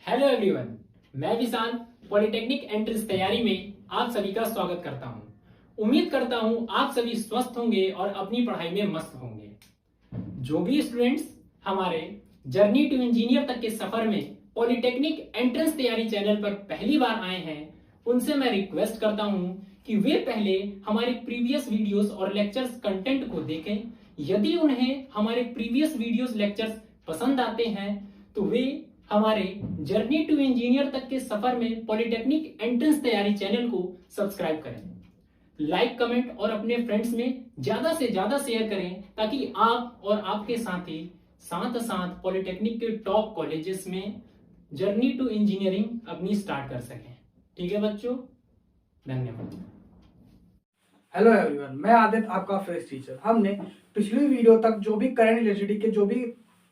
Hello everyone, मैं विशाल polytechnic entrance तैयारी में आप सभी का स्वागत करता हूं। उम्मीद करता हूं आप सभी स्वस्थ होंगे और अपनी पढ़ाई में मस्त होंगे। जो भी स्टूडेंट्स हमारे जर्नी टू इंजीनियर तक के सफर में पॉलिटेक्निक एंट्रेंस तैयारी चैनल पर पहली बार आए हैं, उनसे मैं रिक्वेस्ट करता हूं कि वे पहले हमारे प्रीवियस वीडियोस और लेक्चर्स कंटेंट को देखें। यदि उन्हें हमारे प्रीवियस वीडियोस लेक्चर्स पसंद आते हैं तो वे हमारे जर्नी टू इंजीनियर तक के सफर में पॉलिटेक्निक एंट्रेंस तैयारी चैनल को सब्सक्राइब करें, लाइक कमेंट और अपने फ्रेंड्स में ज्यादा से ज्यादा शेयर करें ताकि आप और आपके साथी साथ साथ पॉलिटेक्निक के टॉप कॉलेजेस में जर्नी टू इंजीनियरिंग अपनी स्टार्ट कर सकें। ठीक है बच्चों, धन्यवाद। हेलो एवरीवन, मैं आदित्य, आपका फिजिक्स टीचर। हमने पिछली वीडियो तक जो भी करंट इलेक्ट्रिसिटी के जो भी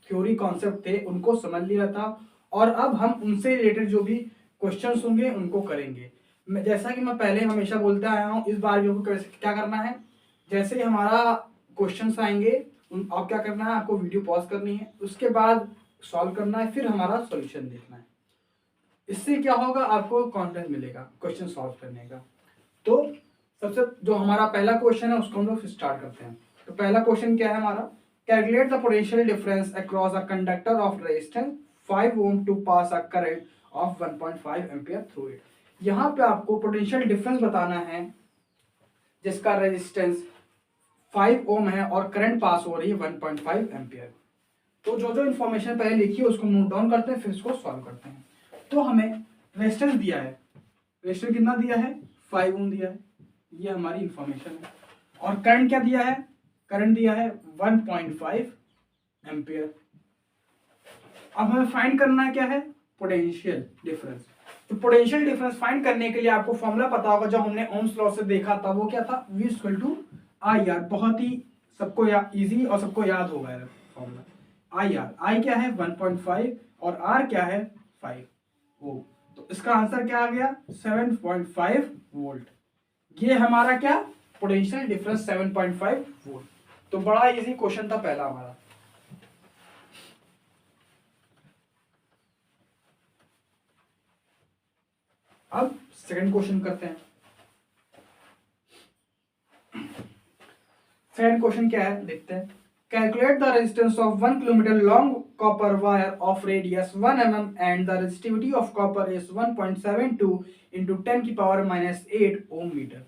थ्योरी कॉन्सेप्ट थे उनको समझ लिया था और अब हम उनसे रिलेटेड जो भी क्वेश्चंस होंगे उनको करेंगे। जैसा कि मैं पहले हमेशा बोलता आया हूँ, इस बार भी क्या करना है, जैसे ही हमारा क्वेश्चंस आएंगे आप क्या करना है, आपको वीडियो पॉज करनी है, उसके बाद सॉल्व करना है, फिर हमारा सॉल्यूशन देखना है। इससे क्या होगा, आपको कॉन्फिडेंस मिलेगा क्वेश्चन सॉल्व करने का। तो सबसे जो हमारा पहला क्वेश्चन है उसको हम लोग स्टार्ट करते हैं। तो पहला क्वेश्चन क्या है हमारा, calculate the potential difference across a conductor of resistance 5 ohm to pass a current of 1.5 ampere through it. यहाँ पे आपको पोटेंशियल डिफरेंस बताना है जिसका रेजिस्टेंस 5 ओम है और करंट पास हो रही है 1.5 एम्पियर। तो जो जो इन्फॉर्मेशन पहले लिखी है उसको नोट डाउन करते हैं, फिर इसको सॉल्व करते हैं। तो हमें रेजिस्टेंस दिया है, रेजिस्टेंस कितना दिया है, 5 ओम दिया है, ये हमारी इंफॉर्मेशन है। और करंट क्या दिया है, करंट दिया है 1.5 एम्पियर। अब हमें फाइंड करना है क्या है, पोटेंशियल डिफरेंस। तो पोटेंशियल डिफरेंस फाइंड करने के लिए आपको फॉर्मूला पता होगा, जो हमने ओम्स लॉ से देखा था, वो क्या था, V equal to I R. बहुत ही सबको इजी और सबको याद होगा फॉर्मूला। आई आर, आई क्या है 1.5 और आर क्या है 5 ओम। तो इसका आंसर क्या आ गया, 7.5 वोल्ट। ये हमारा क्या, पोटेंशियल डिफरेंस 7.5 वोल्ट। तो बड़ा इजी क्वेश्चन था पहला हमारा। अब सेकंड क्वेश्चन करते हैं। सेकंड क्वेश्चन क्या है देखते हैं। Calculate the resistance of 1 kilometre long copper wire of radius 1 mm and the resistivity of copper is 1.72 into 10 की पावर -8 ओम मीटर।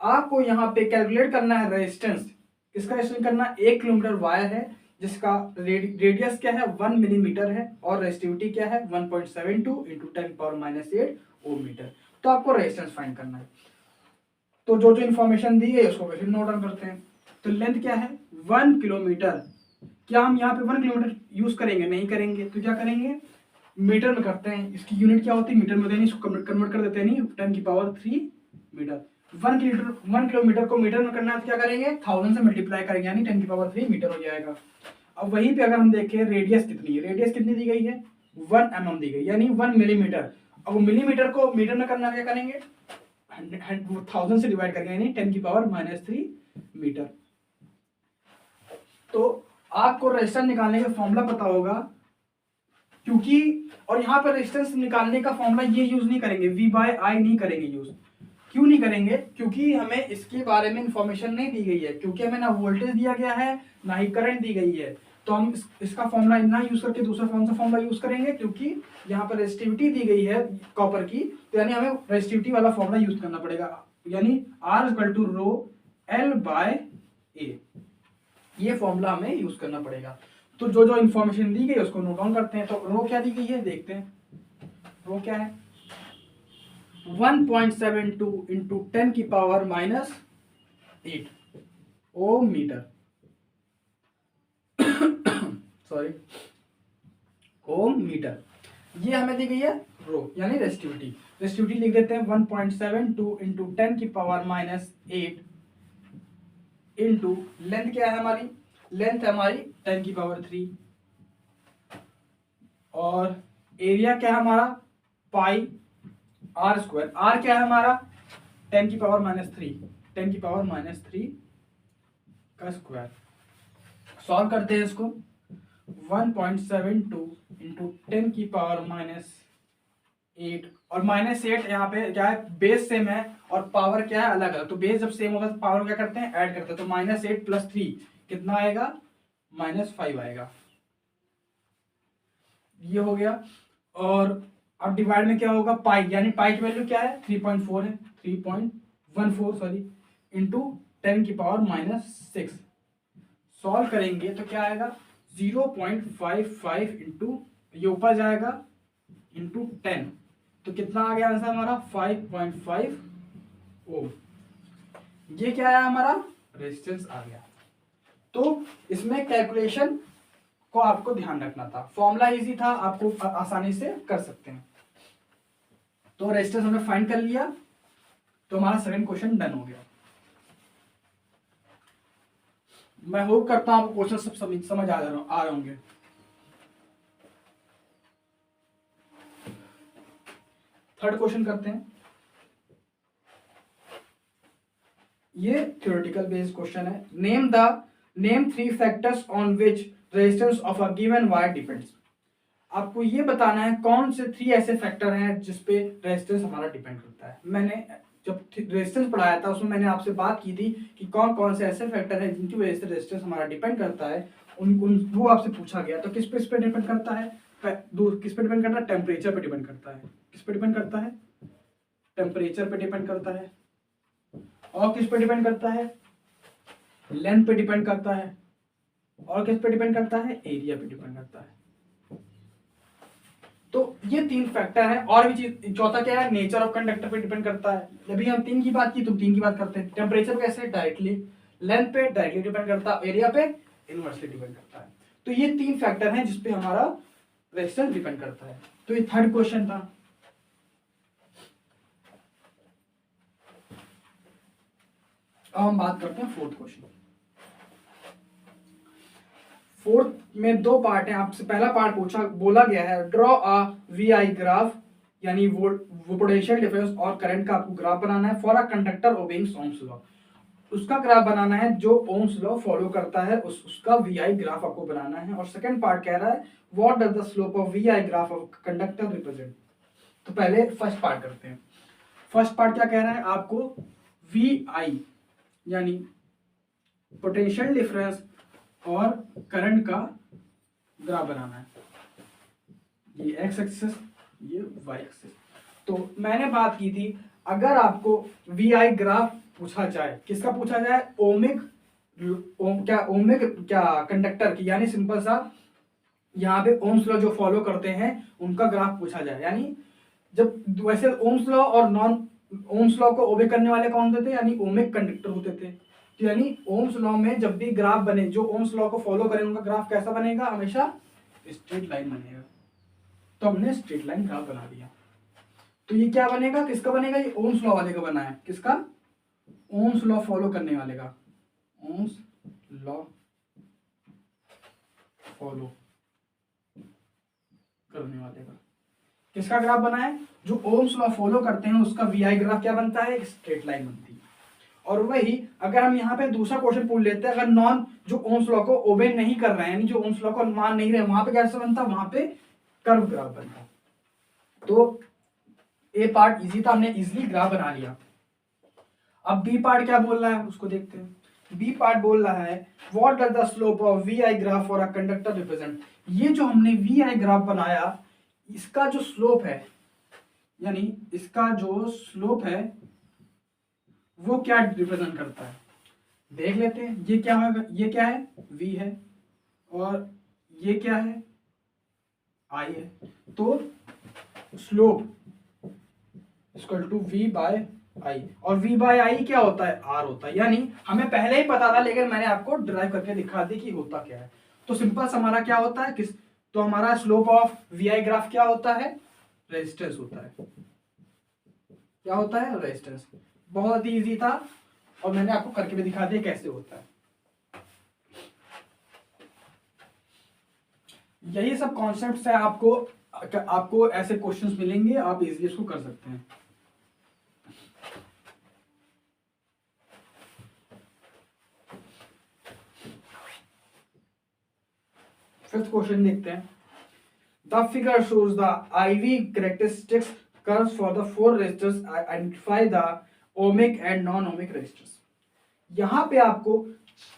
आपको यहाँ पे कैलकुलेट करना है रेजिस्टेंस। किसका रेजिस्टेंस करना है, 1 किलोमीटर वायर है जिसका रेडियस क्या है 1 मिलीमीटर है और रेजिस्टिविटी क्या है 1.72 इंटू 10 की पावर -8 ओम मीटर। तो आपको रेजिस्टेंस फाइंड करना है। तो जो जो इन्फॉर्मेशन दी है उसको फिर नोट डाउन करते हैं। तो लेंथ क्या है 1 किलोमीटर। क्या हम यहाँ पे 1 किलोमीटर यूज करेंगे, नहीं करेंगे, तो क्या करेंगे, मीटर में करते हैं। इसकी यूनिट क्या होती है, मीटर में देनी, इसको कन्वर्ट कर देते हैं, नहीं 10 की पावर 3 मीटर। 1 किलोमीटर को मीटर में करना है तो क्या करेंगे, 1000 से मल्टीप्लाई करेंगे, यानी 10 की पावर 3 मीटर हो जाएगा। अब वहीं पे अगर हम देखें रेडियस कितनी है, रेडियस कितनी दी गई है 1 mm दी गई, यानी 1 मिलीमीटर। अब मिलीमीटर को मीटर में करना क्या करेंगे, 1000 से डिवाइड करेंगे, यानी 10 की पावर -3 मीटर। तो आपको रेजिस्टेंस निकालने का फॉर्मूला पता होगा, क्योंकि और यहाँ पर रेजिस्टेंस निकालने का फॉर्मूला ये यूज नहीं करेंगे, V/I नहीं करेंगे यूज। क्यों नहीं करेंगे, क्योंकि हमें इसके बारे में इंफॉर्मेशन नहीं दी गई है, क्योंकि हमें ना वोल्टेज दिया गया है ना ही करंट दी गई है। तो हम इसका फॉर्मूला ना यूज करके दूसरा कौन सा फॉर्मूला यूज करेंगे, क्योंकि यहाँ पर रेजिस्टिविटी दी गई है कॉपर की, तो यानी हमें रेजिस्टिविटी वाला फॉर्मूला यूज करना पड़ेगा, यानी R equal to row L/A। ये फॉर्मूला हमें यूज करना पड़ेगा। तो जो जो इन्फॉर्मेशन दी गई उसको नोट डाउन करते हैं। तो रो क्या दी गई है देखते हैं, रो क्या है 1.72 इंटू 10 की पावर -8 ओम मीटर, सॉरी ओम मीटर। ये हमें दी गई है रो, यानी रेजिस्टिविटी। रेजिस्टिविटी लिख देते हैं 1.72 इंटू 10 की पावर -8 इंटू लेंथ क्या है हमारी, लेंथ है हमारी 10 की पावर 3 और एरिया क्या है हमारा पाई R स्क्वायर। R क्या है हमारा 10 की पावर -3, 10 की पावर -3 का स्क्वायर। सॉल्व करते हैं इसको, 1.72 इंटू 10 की पावर 8 और -8 यहाँ पे क्या है, बेस सेम है और पावर क्या है, अलग अलग। तो बेस जब सेम होता है तो पावर क्या करते हैं, ऐड करते हैं। तो -8 + 3 कितना आएगा, -5 आएगा। ये हो गया। और अब डिवाइड में क्या होगा, पाई, यानी पाई की वैल्यू क्या है, 3.4 है, 3.14 सॉरी, इंटू 10⁻⁻6। सॉल्व करेंगे तो क्या आएगा, 0.55 इंटू, ये ऊपर जाएगा, इंटू 10। तो कितना आ गया आंसर हमारा, 5.5 ओम। ये क्या है हमारा, रेजिस्टेंस आ गया। तो इसमें कैलकुलेशन को आपको ध्यान रखना था, फॉर्मूला इजी था, आपको आसानी से कर सकते हैं। तो रेजिस्टेंस हमने फाइंड कर लिया, तो हमारा सेकंड क्वेश्चन डन हो गया। मैं होप करता हूं आपको क्वेश्चन सब समझ आ रहे होंगे। थर्ड क्वेश्चन करते हैं। ये थ्योरेटिकल बेस्ड क्वेश्चन है। Name 3 factors on which resistance of a given wire depends. आपको ये बताना है कौन से 3 ऐसे फैक्टर हैं जिसपे रेजिस्टेंस हमारा डिपेंड करता है। मैंने जब रेजिस्टेंस पढ़ाया था उसमें मैंने आपसे बात की थी कि कौन कौन से ऐसे फैक्टर हैं जिनकी वजह से रेजिस्टेंस हमारा डिपेंड करता है। वो आपसे पूछा गया। तो किस पे डिपेंड करता है, किस पे डिपेंड करता है, टेम्परेचर पे डिपेंड करता है। किस पे डिपेंड करता है, टेम्परेचर पे डिपेंड करता है। और किस पे डिपेंड करता है, लेंथ पे डिपेंड करता है। और किस पे डिपेंड करता है, एरिया पे डिपेंड करता है। तो ये 3 फैक्टर है। और भी चीज, चौथा क्या है, नेचर ऑफ कंडक्टर पे डिपेंड करता है। जब हम 3 की बात की तो 3 की बात करते हैं। टेम्परेचर कैसे, डायरेक्टली, लेंथ पे डायरेक्टली डिपेंड करता है, एरिया पे इनवर्सली डिपेंड करता है। तो ये 3 फैक्टर हैं जिसपे हमारा रेजिस्टेंस डिपेंड करता है। तो ये थर्ड क्वेश्चन था। अब हम बात करते हैं फोर्थ क्वेश्चन। फोर्थ में 2 पार्ट हैं। आपसे पहला पार्ट बोला गया है ड्रॉ अ वीआई ग्राफ, यानी पोटेंशियल डिफरेंस और करंट का आपको ग्राफ बनाना है for a conductor obeying Ohm's law. उसका ग्राफ बनाना है जो ओम्स लॉ फॉलो करता है, उसका वीआई ग्राफ आपको बनाना है। और सेकंड पार्ट कह रहा है what does the slope of VI graph of conductor represent. तो पहले फर्स्ट पार्ट करते हैं। फर्स्ट पार्ट क्या कह रहा है, आपको वीआई यानी पोटेंशियल डिफरेंस और करंट का ग्राफ बनाना है। ये एक्स एक्सिस, ये वाई एक्सिस। तो मैंने बात की थी, अगर आपको वीआई ग्राफ पूछा जाए, किसका पूछा जाए, ओमिक कंडक्टर की, यानी सिंपल सा यहाँ पे ओम्स लॉ जो फॉलो करते हैं उनका ग्राफ पूछा जाए। यानी जब वैसे ओम्स लॉ और नॉन ओम्स लॉ को ओबे करने वाले कौन होते थे, यानी ओमिक कंडक्टर होते थे। तो यानी ओम्स लॉ में जब भी ग्राफ बने, जो ओम्स लॉ को फॉलो करें उनका ग्राफ कैसा बनेगा, हमेशा स्ट्रेट लाइन बनेगा। तो हमने स्ट्रेट लाइन ग्राफ बना दिया। तो ये क्या बनेगा, किसका बनेगा, ये ओम्स लॉ वाले का बना है। किसका, ओम्स लॉ फॉलो करने वाले का, ओम्स लॉ फॉलो करने वाले का किसका ग्राफ बना है, जो ओम्स लॉ फॉलो करते हैं उसका वीआई ग्राफ क्या बनता है, एक स्ट्रेट लाइन बनती है। और वही अगर हम यहाँ पे दूसरा क्वेश्चन पूछ लेते हैं, अगर नॉन जो ओम्स लॉ को ओबे नहीं कर रहे हैं, यानी जो ओम्स लॉ को मान नहीं रहे, वहां पे कैसे बनता, वहां पे कर्व ग्राफ बनता। तो ए पार्ट इजी था, हमने इजीली ग्राफ बना लिया। अब बी पार्ट क्या बोल रहा है उसको देखते हैं। बी पार्ट बोल रहा है what does the slope of VI graph for a conductor represent. ये जो हमने वीआई ग्राफ बनाया, इसका जो स्लोप है, यानी इसका जो स्लोप है वो क्या रिप्रेजेंट करता है, देख लेते हैं। ये क्या होगा, ये क्या है, v है, और ये क्या है, i है। तो slope equal to v by I, और v बाय आई क्या होता है, r होता है। यानी हमें पहले ही पता था, लेकिन मैंने आपको ड्राइव करके दिखा दी कि होता क्या है। तो सिंपल हमारा क्या होता है, तो हमारा स्लोप ऑफ वीआई ग्राफ क्या होता है, रेजिस्टेंस होता है। क्या होता है, रेजिस्टेंस। बहुत ही इजी था और मैंने आपको करके भी दिखा दिया कैसे होता है। यही सब कॉन्सेप्ट्स है। आपको ऐसे क्वेश्चंस मिलेंगे, आप इजीली इसको कर सकते हैं। फिफ्थ क्वेश्चन देखते हैं। The figure shows the IV characteristics curves for the four resistors identify the ohmic and non-ohmic resistors। यहाँ पे आपको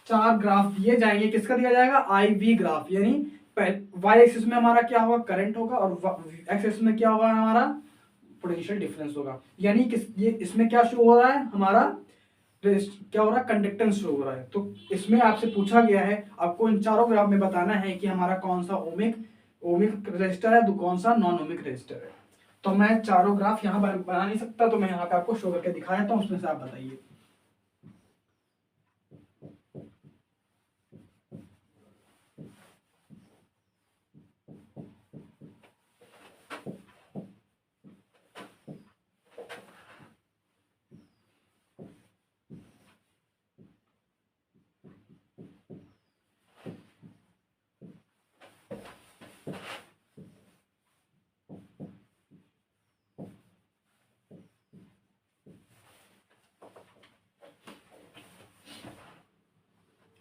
4 ग्राफ दिए जाएंगे। किसका दिया जाएगा? IV ग्राफ, यानी y एक्सिस में हमारा क्या होगा? करंट होगा, और x एक्सिस में क्या होगा? हमारा पोटेंशियल डिफरेंस होगा। यानी ये इसमें क्या शो हो रहा है? हमारा क्या हो रहा है? कंडक्टेंस शो हो रहा है। तो इसमें आपसे पूछा गया है, आपको इन चारों ग्राफ में बताना है कि हमारा कौन सा ओमिक रेजिस्टर है, तो कौन सा नॉन ओमिक रेजिस्टर है। तो मैं चारों ग्राफ यहाँ बना नहीं सकता, तो मैं यहाँ पे आपको शो करके दिखा देता हूँ, उसमें से आप बताइए।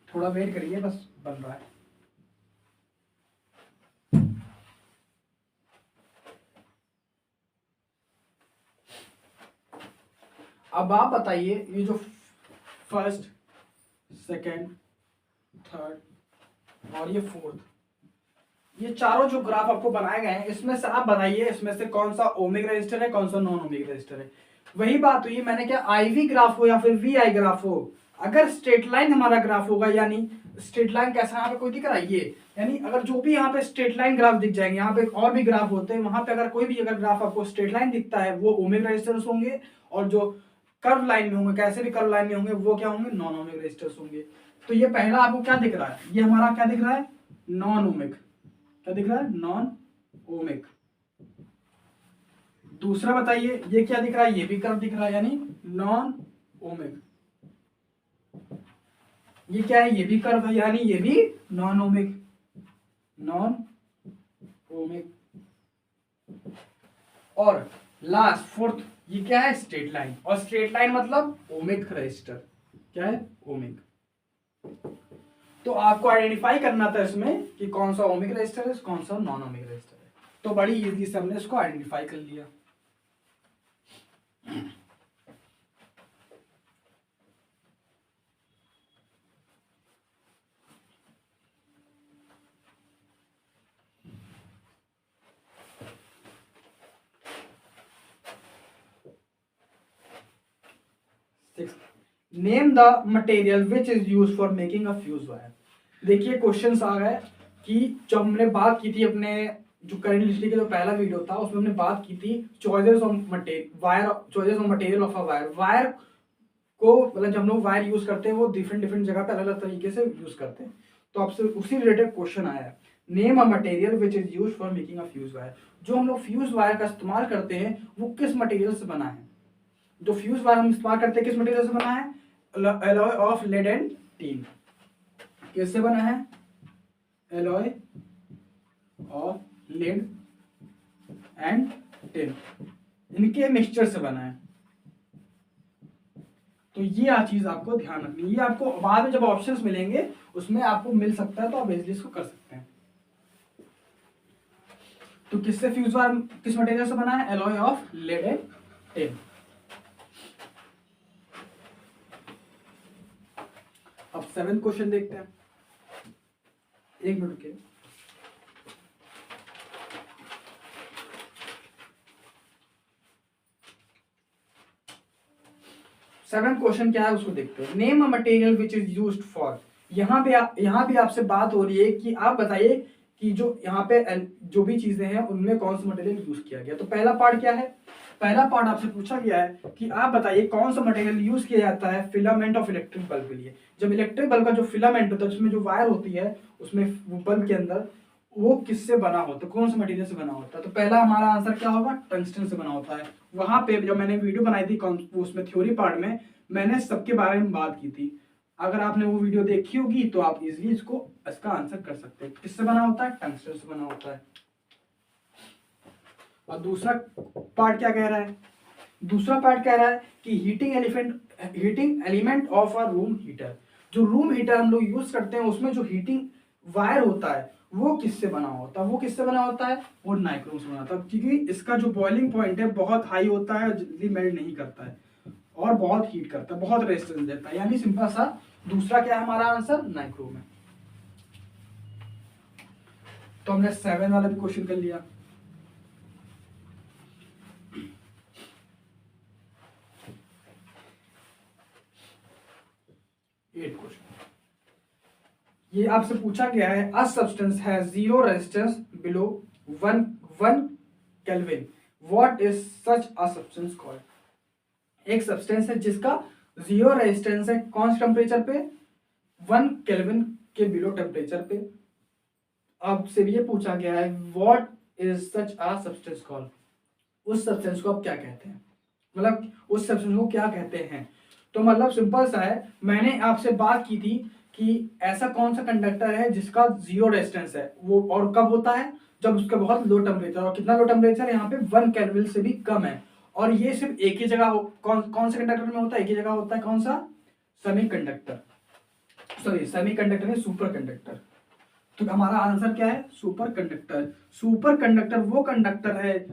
थोड़ा वेट करिए, बस बन रहा है। अब आप बताइए, ये जो फर्स्ट, सेकंड, थर्ड और ये फोर्थ, ये चारों जो ग्राफ आपको बनाए गए हैं, इसमें से आप बताइए इसमें से कौन सा ओमिक रेजिस्टर है, कौन सा नॉन ओमिक रेजिस्टर है। वही बात हुई, मैंने क्या IV ग्राफ हो या फिर VI ग्राफ हो, अगर स्ट्रेट लाइन हमारा ग्राफ होगा, यानी स्ट्रेट लाइन कैसा यहाँ पे कोई दिख रहा है ये, यानी अगर जो भी यहाँ पे स्ट्रेट लाइन ग्राफ दिख जाएंगे, यहाँ पे और भी ग्राफ होते हैं, वहां पे अगर कोई भी अगर ग्राफ आपको स्ट्रेट लाइन दिखता है वो ओमिक रेजिस्टर्स होंगे, और जो कर्व लाइन में होंगे, कैसे भी कर्व लाइन में होंगे, वो क्या होंगे? नॉन ओमिक रेजिस्टर्स होंगे। तो ये पहला आपको क्या दिख रहा है? ये हमारा क्या दिख रहा है? Non ohmic. क्या दिख रहा है? Non ohmic. दूसरा बताइए, ये क्या दिख रहा है? ये भी कर्व दिख रहा है, यानी नॉन ओमिक। ये क्या है? ये भी कर्व है, यानी ये भी नॉन ओमिक। Non ohmic. और लास्ट फोर्थ, ये क्या है? Straight line. और स्ट्रेट लाइन मतलब ओमिक रेजिस्टर। क्या है? ओमिक। तो आपको आइडेंटिफाई करना था इसमें कि कौन सा ओमिक रेजिस्टर है, कौन सा नॉन ओमिक रेजिस्टर है। तो बड़ी इजी से हमने इसको आइडेंटिफाई कर लिया। Name the material which is use for making a fuse wire. देखिए क्वेश्चंस आ गए कि जब हमने बात की थी अपने जो करंट इलेक्ट्रिसिटी का जो पहला वीडियो था, उसमें हमने बात की थी choices of material wire, choices of material of a wire. Wire को मतलब जब हम लोग वायर यूज करते हैं वो डिफरेंट जगह पे अलग अलग तरीके से यूज करते हैं। तो आपसे उसी रिलेटेड क्वेश्चन आया है, name a material which is use for making a fuse wire. जो हम लोग फ्यूज वायर का इस्तेमाल करते हैं वो किस मटेरियल से बना है? जो फ्यूज वायर हम इस्तेमाल करते हैं किस मटेरियल से बना है? Alloy of lead and tin. किससे बना है? Alloy of lead and tin, इनके मिक्सचर से बना है। तो ये चीज आपको ध्यान रखनी है। ये आपको बाद में जब ऑप्शंस मिलेंगे उसमें आपको मिल सकता है, तो आप इजीली इसको कर सकते हैं। तो किससे फ्यूज वायर किस मटेरियल से बना है? Alloy of lead and tin. अब 7th क्वेश्चन देखते हैं। एक मिनट के 7th क्वेश्चन क्या है उसको देखते हैं। Name a material which is used for. यहाँ पे आपसे बात हो रही है कि आप बताइए कि जो यहाँ पे जो भी चीजें हैं उनमें कौन सा मटेरियल यूज किया गया। तो पहला पार्ट क्या है? पहला पार्ट आपसे पूछा गया है कि आप बताइए कौन सा मटेरियल यूज किया जाता है फिलामेंट ऑफ इलेक्ट्रिक बल्ब के लिए। जब इलेक्ट्रिक बल्ब का जो फिलामेंट होता है उसमें जो वायर होती है उसमें बल्ब के अंदर, वो किससे बना होता है? कौन से मटेरियल से बना होता है? तो पहला हमारा आंसर क्या होगा? टंगस्टन से बना होता है। वहां पे जब मैंने वीडियो बनाई थी उसमें थ्योरी पार्ट में मैंने सबके बारे में बात की थी। अगर आपने वो वीडियो देखी होगी तो आप इजीली इसका आंसर कर सकते हैं। किससे बना होता है? टंगस्टन से बना होता है। और दूसरा पार्ट क्या कह रहा है? दूसरा पार्ट कह रहा है कि heating element of a room heater. जो रूम हीटर हम लोग यूज करते हैं उसमें जो हीटिंग वायर होता है वो किससे बना होता है? वो किससे बना होता है? वो नाइक्रोम से बना होता है, क्योंकि इसका जो बॉइलिंग पॉइंट है बहुत हाई होता है, जल्दी मेल्ट नहीं करता है और बहुत हीट करता है, बहुत रेजिस्टेंस देता है। यानी सिंपल सा दूसरा क्या है हमारा आंसर? नाइक्रोम है। तो हमने 7 वाला भी क्वेश्चन कर लिया। एट क्वेश्चन ये आपसे पूछा गया है, a substance has zero resistance below 1 kelvin, what is such a substance called? एक सब्सटेंस है जिसका जीरो रेजिस्टेंस है कौन से टेम्परेचर पे? 1 केल्विन के बिलो टेम्परेचर पे। आपसे ये पूछा गया है what is such a substance called, उस सब्सटेंस को आप क्या कहते हैं, मतलब उस सब्सटेंस को क्या कहते हैं? तो मतलब सिंपल सा है, मैंने आपसे बात की थी कि ऐसा कौन सा कंडक्टर है जिसका जीरो रेजिस्टेंस है, वो और कब होता है? जब उसका बहुत लो टेम्परेचर, और कितना लो टेम्परेचर? यहाँ पे 1 केल्विन से भी कम है। और ये सिर्फ एक ही जगह हो, कौन से कंडक्टर में होता है? एक ही जगह होता है, कौन सा? सेमीकंडक्टर, सॉरी सेमीकंडक्टर नहीं, सुपर कंडक्टर। तो हमारा आंसर क्या है? Super conductor. सुपर कंडक्टर वो कंडक्टर है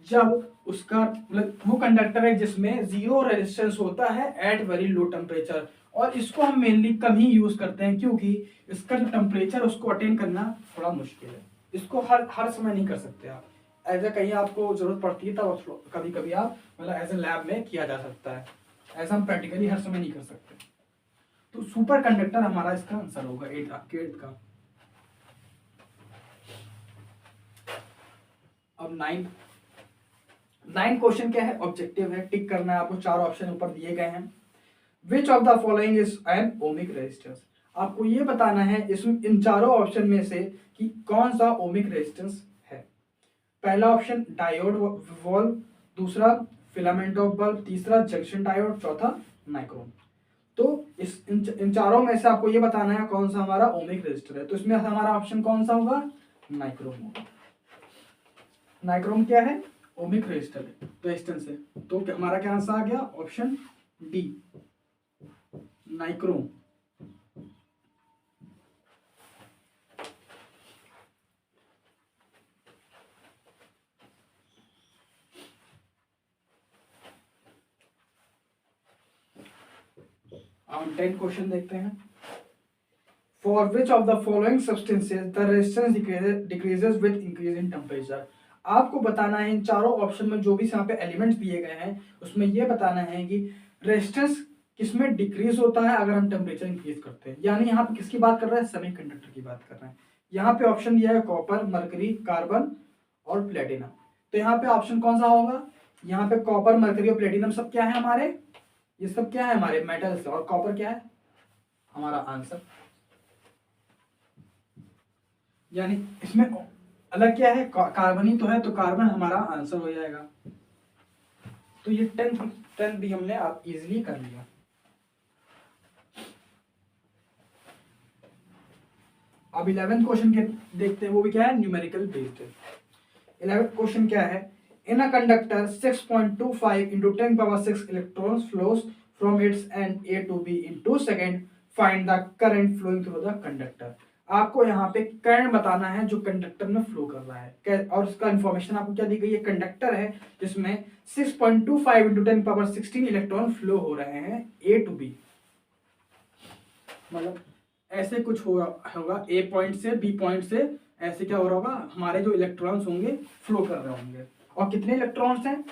जब उसका मतलब वो कंडक्टर है जिसमें जीरो रेजिस्टेंस होता है एट वेरी लो टेम्परेचर, और इसको हम मेनली कम ही यूज करते हैं क्योंकि इसका जो टेम्परेचर उसको अटेन करना थोड़ा मुश्किल है। इसको हर समय नहीं कर सकते आप, ऐसा कहीं आपको जरूरत पड़ती है तब कभी कभी आप मतलब एज ए लैब में किया जा सकता है, ऐसा हम प्रैक्टिकली हर समय नहीं कर सकते। तो सुपर कंडक्टर हमारा इसका आंसर होगा 8 का। अब 9 क्वेश्चन क्या है? ऑब्जेक्टिव है, टिक करना है आपको। 4 ऑप्शन ऊपर दिए गए हैं। Which of the following is an ohmic resistance? आपको ये बताना है इसमें इन चारों ऑप्शन में से कि कौन सा ओमिक रेजिस्टेंस है। पहला ऑप्शन डायोड वॉल्व, दूसरा फिलामेंट ऑफ बल्ब, तीसरा जंक्शन डायोड, चौथा नाइक्रोम। तो इन चारों में से आपको ये बताना है कौन सा हमारा ओमिक रेजिस्टर है। तो इसमें हमारा ऑप्शन कौन सा होगा? नाइक्रोम होगा। नाइक्रोम क्या है? ओमिक रेजिस्टेंस है। तो हमारा क्या आंसर आ गया? Option D, nichrome. हम 10 क्वेश्चन देखते हैं। For which of the following substances the resistance decreases with increase in temperature? आपको बताना है इन चारों ऑप्शन में जो भी यहाँ पे एलिमेंट्स दिए गए हैं उसमें ये बताना है कि रेजिस्टेंस किसमें डिक्रीज होता है अगर हम टेम्परेचर इंक्रीज करते हैं। यानी यहाँ पे किसकी बात कर रहे हैं? सेमीकंडक्टर की बात कर रहे हैं। यहाँ पे ऑप्शन दिया है कॉपर, मरकरी, कार्बन और प्लेटिनम। तो यहाँ पे ऑप्शन कौन सा होगा? यहाँ पे कॉपर, मरकरी और प्लेटिनम सब क्या है हमारे? ये सब क्या है? हमारे मेटल्स। और कॉपर क्या है? हमारा आंसर। यानी इसमें अलग क्या है? कार्बन ही तो है, तो कार्बन हमारा आंसर हो जाएगा। तो ये 10 भी हमने आप इजीली कर लिया। अब 11th क्वेश्चन के देखते हैं, वो भी क्या है? न्यूमेरिकल बेस्ड है। 11th क्वेश्चन क्या है? इन a conductor 6.25 into 10 power 6 electrons flows from its end A to B in 2 seconds. Find the current flowing through the conductor. आपको यहाँ पे करंट बताना है जो कंडक्टर में फ्लो कर रहा है, और उसका इंफॉर्मेशन आपको क्या दी गई है? कंडक्टर है जिसमें 6.25 into 10 power 16 इलेक्ट्रॉन फ्लो हो रहे हैं A to B। मतलब ऐसे कुछ होगा ए पॉइंट से बी पॉइंट से, ऐसे क्या हो रहा होगा? हमारे जो इलेक्ट्रॉन्स होंगे फ्लो कर रहे होंगे। और कितने इलेक्ट्रॉन्स हैं?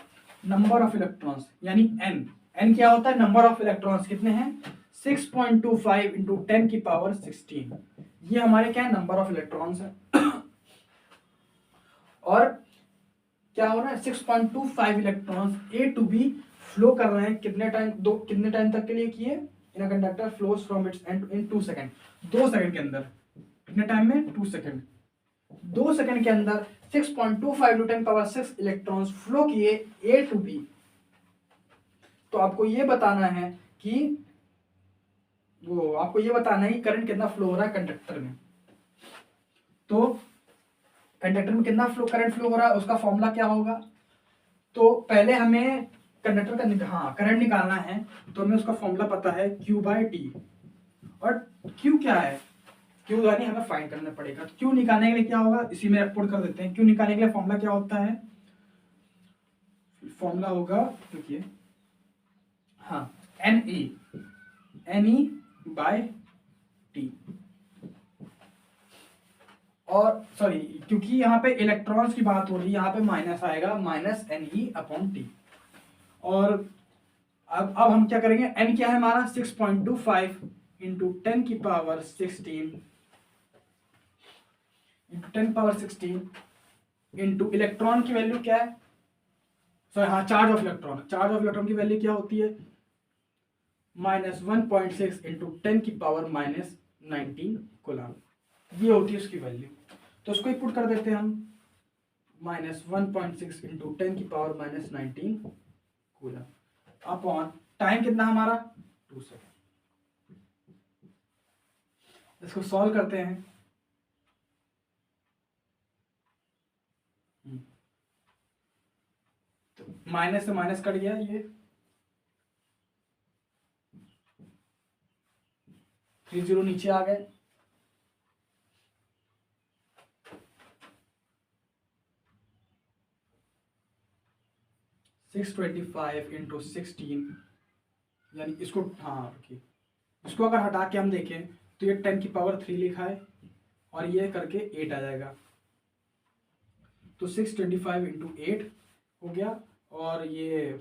नंबर ऑफ इलेक्ट्रॉन्स, यानी एन क्या होता है? नंबर ऑफ इलेक्ट्रॉन्स कितने हैं? 6.25 into 10 की पावर 16। ये हमारे क्या है? नंबर ऑफ इलेक्ट्रॉन्स है। और क्या हो रहा है? 6.25 electrons A to B flow कर रहे हैं। कितने टाइम तक के लिए किए? In a conductor flows from its end in 2 second. 2 second के अंदर। कितने टाइम में? 2 सेकंड। 2 सेकंड के अंदर 6.25 टू 10 पावर 6 इलेक्ट्रॉन्स फ्लो किए ए टू बी। तो आपको ये बताना है कि करंट कितना फ्लो हो रहा है कंडक्टर में। तो कंडक्टर में कितना करंट फ्लो हो रहा है उसका फॉर्मूला क्या होगा? तो पहले हमें कंडक्टर का करंट निकालना है, तो हमें उसका फॉर्मूला पता है Q/T। और Q क्या है? क्यू यानी हमें फाइंड करना पड़ेगा। तो क्यू निकालने के लिए क्या होगा, इसी में पुट कर देते हैं। क्यू निकालने के लिए फॉर्मूला क्या होता है, फॉर्मूला होगा, देखिए, हाँ, एन ई बाय टी। और सॉरी, क्योंकि यहाँ पे इलेक्ट्रॉन्स की बात हो रही है, यहाँ पे माइनस आएगा, minus n e upon t. और अब हम क्या करेंगे, n क्या है हमारा 6.25 इंटू 10 की power 16 into 10 power 16 into electron की वैल्यू क्या है, सॉरी हाँ, चार्ज ऑफ इलेक्ट्रॉन की वैल्यू क्या होती है, -1.6 इंटू 10 की पावर -19 कूलम, ये होती है उसकी वैल्यू। तो उसको ही पुट कर देते हैं हम, -1.6 इंटू 10 की पावर -19 कूलम अपॉन टाइम कितना हमारा 2 सेकेंड। इसको सॉल्व करते हैं। तो माइनस से माइनस कट गया, ये 30 नीचे आ गए, 625 इंटू 16, यानी इसको, हाँ रखिए, इसको अगर हटा के हम देखें तो ये 10 की पावर 3 लिखा है और ये करके 8 आ जाएगा। तो 625 इंटू 8 हो गया, और ये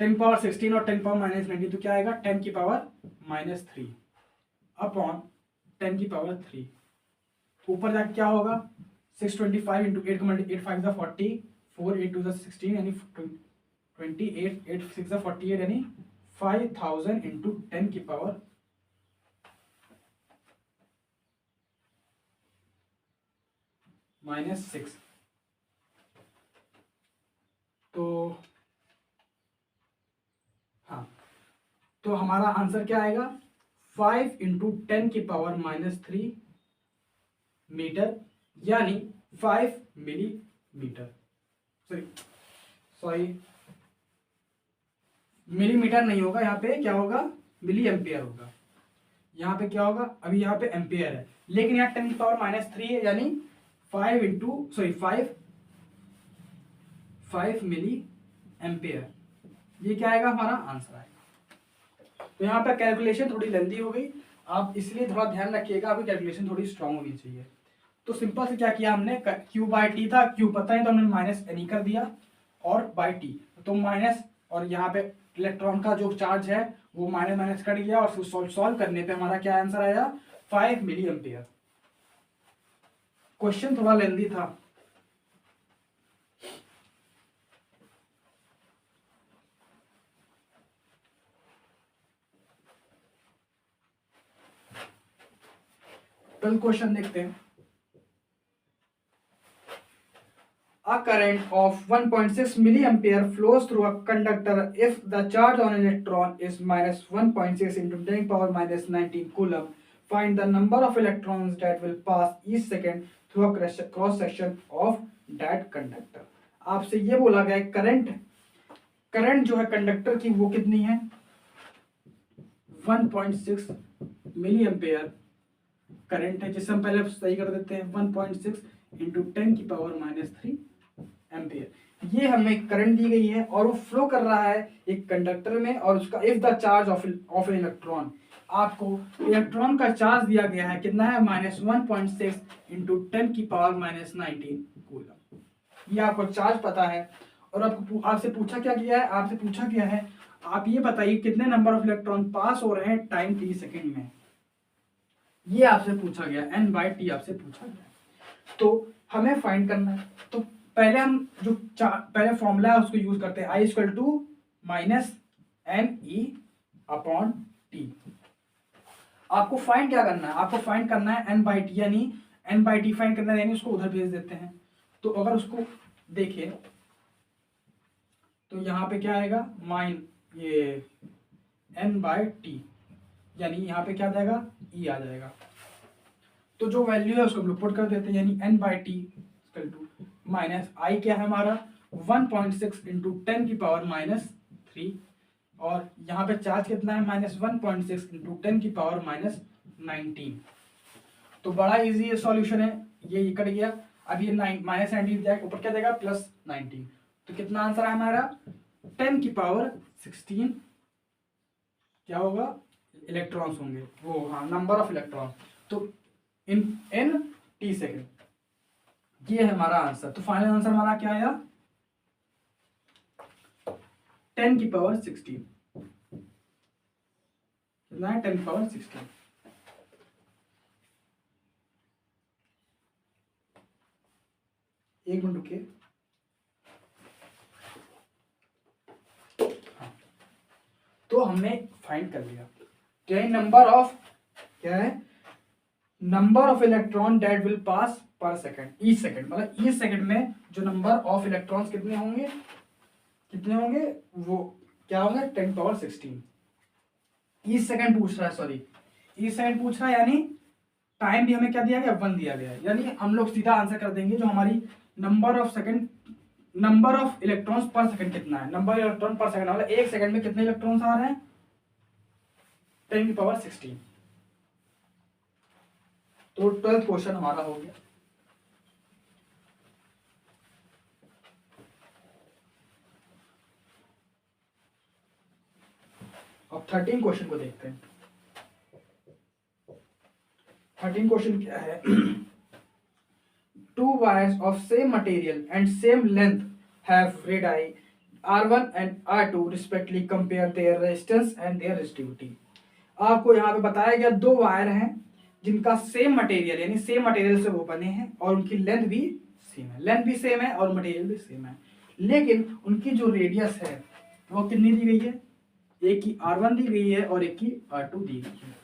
10 पावर 16 और 10 पावर -19, तो क्या आएगा 10 की पावर -3 अपॉन 10 की पावर 3। ऊपर जाके क्या होगा, 625 इंटू 8 8 5 ज़ा 40, 4 इंटू ज़ा 16 यानी 28, 8 6 ज़ा 48 यानी 5000 इंटू 10 की पावर -6। तो हाँ, तो हमारा आंसर क्या आएगा, 5 इंटू 10 की पावर -3 मीटर, यानी 5 मिलीमीटर, सॉरी मिलीमीटर नहीं होगा, यहाँ पे क्या होगा, मिली एम्पियर होगा। यहाँ पे क्या होगा, अभी यहाँ पे एम्पियर है, लेकिन यहाँ 10 की पावर -3 है, यानी 5 इंटू सॉरी 5 मिली एम्पियर, ये क्या आएगा, हमारा आंसर आएगा। तो यहाँ पे कैलकुलेशन थोड़ी लेंदी हो गई, आप इसलिए थोड़ा ध्यान रखिएगा, आपकी कैलकुलेशन थोड़ी स्ट्रांग होनी चाहिए। तो सिंपल से क्या किया हमने, Q बाई टी था, Q पता है तो हमने माइनस एन कर दिया, और बाई टी, तो माइनस, और यहाँ पे इलेक्ट्रॉन का जो चार्ज है वो माइनस माइनस कट गया, और फिर सॉल्व करने पे हमारा क्या आंसर आया, 5 मिली एम्पियर। क्वेश्चन थोड़ा लेंदी था। कल क्वेश्चन देखते हैं। A current of 1.6 milliampere flows through a conductor if the charge on an electron is -1.6 into 10 power -19 coulomb. Find the number of electrons that will pass each second through a cross section of that conductor. आपसे ये बोला गया current जो है conductor की वो कितनी है, 1.6 मिली एम्पेयर करंट है, जिसे हम पहले सही कर देते हैं, 1.6 इंटू 10 की पावर -3 एम्पियर। ये हमें करंट दी गई है और वो फ्लो कर रहा है एक कंडक्टर में, और उसका if the charge of an electron, आपको इलेक्ट्रॉन का चार्ज दिया गया है कितना है, -1.6 इंटू 10 की पावर -19 कूलम। ये आपको चार्ज पता है, और आपसे पूछा क्या गया है, आपसे पूछा गया है आप ये बताइए कितने नंबर ऑफ इलेक्ट्रॉन पास हो रहे हैं टाइम 3 सेकेंड में, ये आपसे पूछा गया, n बाई टी आपसे पूछा गया। तो हमें फाइंड करना है, तो पहले हम जो पहले फॉर्मूला है उसको यूज करते हैं, I equal to minus n e upon t. आपको फाइंड क्या करना है, आपको फाइंड करना है n बाई टी, यानी n बाई टी फाइंड करना है, यानी उसको उधर भेज देते हैं। तो अगर उसको देखें तो यहाँ पे क्या आएगा, ये n बाई टी, यानी यहाँ पे क्या आ जाएगा, ई आ जाएगा। तो जो वैल्यू है उसको हम लोग पुट कर देते हैं, यानी n by T equal to minus I क्या है हमारा 1.6 इंटू 10 की पावर -3, और यहाँ पे चार्ज कितना है, -1.6 इंटू 10 की पावर 19। तो बड़ा इजी सॉल्यूशन है, ये कट गया। अब ये -19 ऊपर क्या देगा, +19। तो कितना आंसर है हमारा, 10 की पावर 16 क्या होगा, इलेक्ट्रॉन्स होंगे वो, हाँ, नंबर ऑफ इलेक्ट्रॉन। तो इन टी सेकेंड, ये है हमारा आंसर। तो फाइनल आंसर हमारा क्या आया, 10 की पावर 16। कितना है, 10 की पावर 16। एक मिनट रुकिए। हाँ, तो हमने फाइंड कर लिया क्या है, नंबर ऑफ, क्या है, number of electron that will pass पर सेकंड, ईच सेकंड, मतलब ईच सेकंड में जो नंबर ऑफ इलेक्ट्रॉन्स कितने होंगे, वो क्या होंगे, 10 पावर 16। ईच सेकंड पूछ रहा है, सॉरी, ईच सेकंड पूछ रहा है, यानी टाइम भी हमें क्या दिया गया, 1 दिया गया है। यानी हम लोग सीधा आंसर कर देंगे जो हमारी नंबर ऑफ इलेक्ट्रॉन्स पर सेकंड कितना है, नंबर इलेक्ट्रॉन पर सेकंड, मतलब एक सेकंड में कितने इलेक्ट्रॉन्स आ रहे हैं, 10 की पावर 16। तो 12th क्वेश्चन हमारा हो गया। अब 13 क्वेश्चन को देखते हैं। 13 क्वेश्चन क्या है, two wires of same material and same length have radii R1 and R2 respectively, compare their resistance and their resistivity। आपको यहाँ पे बताया गया दो वायर हैं जिनका सेम मटेरियल, यानी सेम मटेरियल से वो बने हैं और उनकी लेंथ भी सेम है, लेंथ भी सेम है और मटेरियल भी सेम है, लेकिन उनकी जो रेडियस है वो कितनी दी गई है, एक की R1 दी गई है और एक की R2 दी गई है,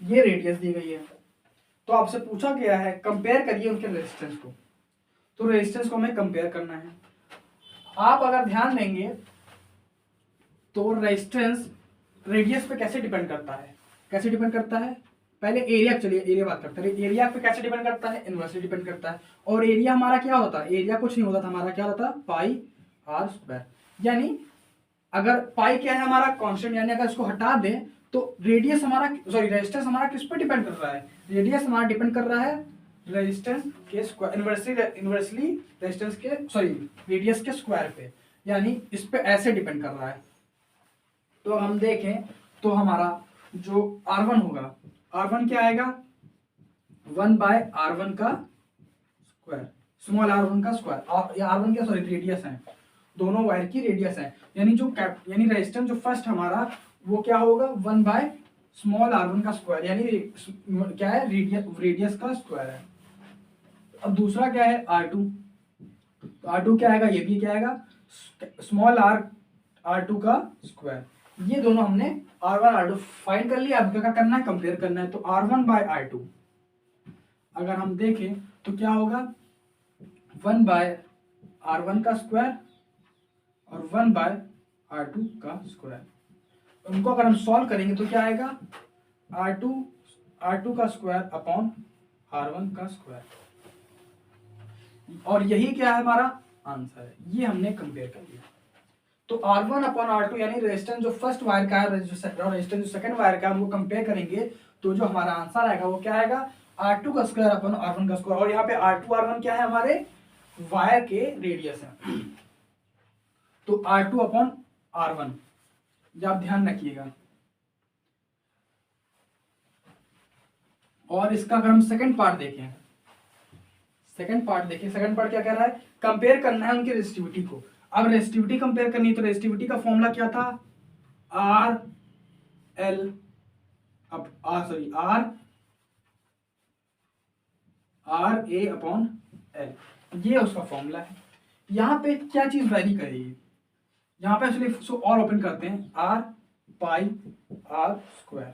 ये रेडियस दी गई है। तो आपसे पूछा गया है कंपेयर करिए उनके रेजिस्टेंस को, तो रेजिस्टेंस को हमें कंपेयर करना है। आप अगर ध्यान देंगे तो रेजिस्टेंस रेडियस पे कैसे डिपेंड करता है, कैसे डिपेंड करता है, पहले एरिया, चलिए एरिया बात करते हैं, एरिया पे कैसे डिपेंड करता है, इनवर्सली डिपेंड करता है। और एरिया हमारा क्या होता है, एरिया कुछ नहीं होता था, हमारा क्या होता था, पाई आर स्क्वायर। यानी अगर पाई क्या है हमारा कांस्टेंट, यानी अगर इसको हटा दें तो रेडियस हमारा, सॉरी, रेजिस्टेंस हमारा किस पे डिपेंड कर रहा है, रेडियस हमारा डिपेंड कर रहा है रेजिस्टेंस के स्क्वायर, इनवर्सली रेजिस्टेंस के, सॉरी, रेडियस के स्क्वायर पे, यानी इस पे ऐसे डिपेंड कर रहा है। तो हम देखें तो हमारा जो R1 होगा, R1 क्या आएगा, 1/R1 का स्क्वायर, स्मॉल r1 का स्क्वायर, R1 क्या, सॉरी, रेडियस है, दोनों वायर की रेडियस है, यानी जो यानी रेजिस्टेंस जो फर्स्ट हमारा वो क्या होगा, 1/स्मॉल r1 का स्क्वायर, यानी क्या है, रेडियस का स्क्वायर है। अब दूसरा क्या है, R2, तो R2 क्या आएगा, ये भी क्या आएगा, स्मॉल r2 का स्क्वायर। ये दोनों हमने R1 R2 फाइंड कर लिया। अब क्या करना है, कंपेयर करना है। तो R1/R2 अगर हम देखें तो क्या होगा, 1/R1 का स्क्वायर और 1/R2 का स्क्वायर। उनको अगर हम सॉल्व करेंगे तो क्या आएगा, R2 का स्क्वायर अपॉन R1 का स्क्वायर, और यही क्या है हमारा आंसर है। ये हमने कंपेयर कर लिया। तो R1 अपॉन R2 यानी रेजिस्टेंस जो फर्स्ट वायर का है, रेजिस्टेंस जो सेकंड वायर का है, हमको कंपेयर करेंगे तो जो हमारा आंसर आएगा वो क्या आएगा, R2 का स्क्वायर अपॉन R1 का स्क्वायर। और यहाँ पे R2 R1 क्या है, हमारे वायर के रेडियस है। तो R2 अपॉन R1, ये आप ध्यान रखिएगा। और इसका अगर हम सेकंड पार्ट देखें, सेकंड पार्ट क्या कह रहा है, कंपेयर करना है उनकी रेजिस्टिविटी को। अब रेजिस्टिविटी कंपेयर करनी है तो रेजिस्टिविटी का फॉर्मूला क्या था, आर एल अब आर ए अपॉन एल, ये उसका फॉर्मूला है। यहाँ पे क्या चीज वैरी करेगी, यहाँ पे एक्चुअली और ओपन करते हैं, r pi r square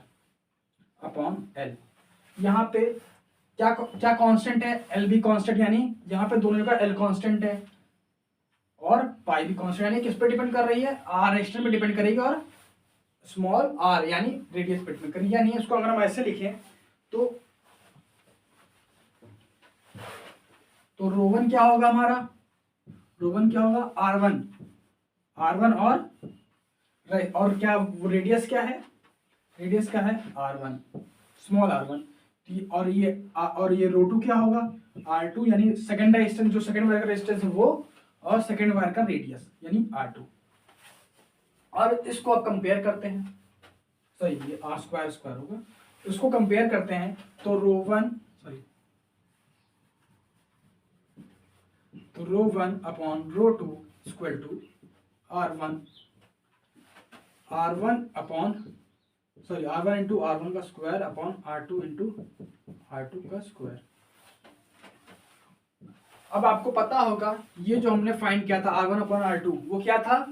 upon l. यहाँ पे क्या क्या कांस्टेंट है, एल भी कांस्टेंट, यानी यहाँ पे दोनों का एल कांस्टेंट है और पाई भी कांस्टेंट, यानी किस पे डिपेंड कर रही है, आर रेजिस्टेंस पे डिपेंड करेगी और स्मॉल आर यानी रेडियस पे डिपेंड करेगी। यानी इसको अगर हम ऐसे लिखें तो ρ1 क्या होगा हमारा, ρ1 क्या होगा, R1 और क्या रेडियस क्या है, रेडियस क्या है R1, स्मॉल R1। और ये रो टू क्या होगा R2, यानी सेकंड रेजिस्टेंस, जो सेकंड वायर का रेजिस्टेंस है वो, और सेकंड वायर का रेडियस यानी R2। और इसको आप कंपेयर करते हैं, सही ये R स्क्वायर स्क्वायर होगा, इसको कंपेयर करते हैं तो row one upon row two equal to R1 into R1 का square upon R2 into R2 का स्क्वायर। अब आपको पता होगा ये जो हमने फाइंड किया था R1 अपॉन R2, वो क्या था